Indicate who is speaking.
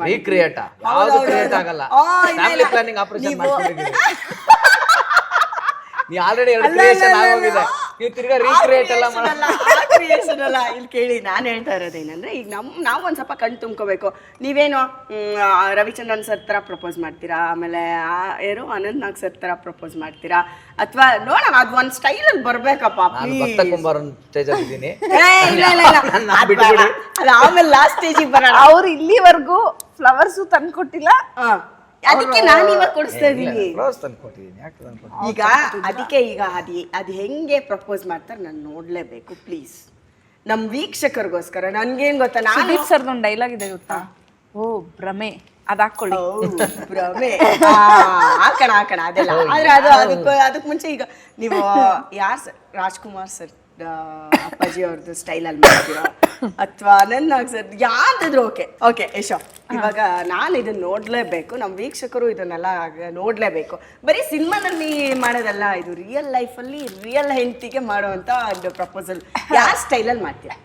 Speaker 1: Recreate ಯಾವುದು create ಆಗಲ್ಲ. Family planning operation ಮಾಡ್ತಿದ್ದೀವಿ. ನೀ ಆಲ್ರೆಡಿ 2 ಕ್ರಿಯೇಷನ್ ಆಗೋಗಿದೆ. ನೀವು ತಿರ್ಗಾ ರೀಕ್ರಿಯೇಟ್ ಎಲ್ಲ
Speaker 2: ಕ್ರಿಯೇಷನ್ ಅಲ್ಲ. ಇಲ್ಲಿ ಕೇಳಿ, ನಾನು ಹೇಳ್ತಾ ಇರೋದೇನಂದ್ರೆ, ಈಗ ನಾವು ಒಂದ್ ಸ್ವಲ್ಪ ಕಣ್ ತುಂಬ್ಕೋಬೇಕು. ನೀವೇನು ರವಿಚಂದ್ರನ್ ಸರ್ ತರ ಪ್ರಪೋಸ್ ಮಾಡ್ತೀರಾ, ಆಮೇಲೆ ಯಾರು ಅನಂತ್ ನಾಗ್ ಸರ್ ತರ ಪ್ರಪೋಸ್ ಮಾಡ್ತೀರಾ, ಅಥವಾ ನೋಡೋಣ ಅದು ಒಂದ್ ಸ್ಟೈಲ್ ಅಲ್ಲಿ ಬರ್ಬೇಕಪ್ಪ.
Speaker 1: ಸ್ಟೇಜ್ ಅಲ್ಲಿ ಇದ್ದೀನಿ.
Speaker 2: ಅದು ಆಮೇಲೆ ಲಾಸ್ಟ್ ಸ್ಟೇಜಿಗೆ ಬರೋಣ.
Speaker 3: ಅವ್ರು ಇಲ್ಲಿವರೆಗೂ ಫ್ಲವರ್ಸ್ ತಂದ್ಕೊಟ್ಟಿಲ್ಲ,
Speaker 2: ಅದಕ್ಕೆ ನಾನು ಇವಾಗ ಕೊಡಿಸ್ತಾ ಇದ್ದೀನಿ. ಈಗ ಅದಕ್ಕೆ ಈಗ ಅದು ಹೆಂಗೆ ಪ್ರಪೋಸ್ ಮಾಡ್ತಾರೆ ನಾನು ನೋಡ್ಲೇಬೇಕು. ಪ್ಲೀಸ್ ನಮ್ ವೀಕ್ಷಕರಿಗೋಸ್ಕರ. ನನ್ಗೇನ್ ಗೊತ್ತಾ, ನಾನು
Speaker 3: ಸರ್ದೊಂದು ಡೈಲಾಗ್ ಇದೆ ಗೊತ್ತಾ, ಓ ಭ್ರಮೆ, ಅದ್ ಹಾಕೊಳ್ಳಿ.
Speaker 2: ಭ್ರಮೆ ಹಾಕೋಣ ಅದೆಲ್ಲ. ಆದ್ರೆ ಅದಕ್ಕೆ ಮುಂಚೆ ಈಗ ನೀವು ಯಾರು ಸರ್, ರಾಜ್ಕುಮಾರ್ ಸರ್ ಅಪ್ಪಾಜಿ ಅವ್ರದ್ದು ಸ್ಟೈಲ್ ಅಲ್ಲಿ ಮಾಡ್ತೀರಾ, ಅಥವಾ ನನ್ನ ಸರ್ ಯಾವ್ದಾದ್ರು ಓಕೆ ಯಶೋ. ಇವಾಗ ನಾನು ಇದನ್ನ ನೋಡ್ಲೇಬೇಕು, ನಮ್ಮ ವೀಕ್ಷಕರು ಇದನ್ನೆಲ್ಲ ನೋಡ್ಲೇಬೇಕು. ಬರೀ ಸಿನಿಮಾದಲ್ಲಿ ಮಾಡೋದಲ್ಲ, ಇದು ರಿಯಲ್ ಲೈಫಲ್ಲಿ ರಿಯಲ್ ಹೆಂಡತಿಗೆ ಮಾಡುವಂತ ಪ್ರಪೋಸಲ್. ಯಾವ ಸ್ಟೈಲಲ್ಲಿ ಮಾಡ್ತೀರಾ?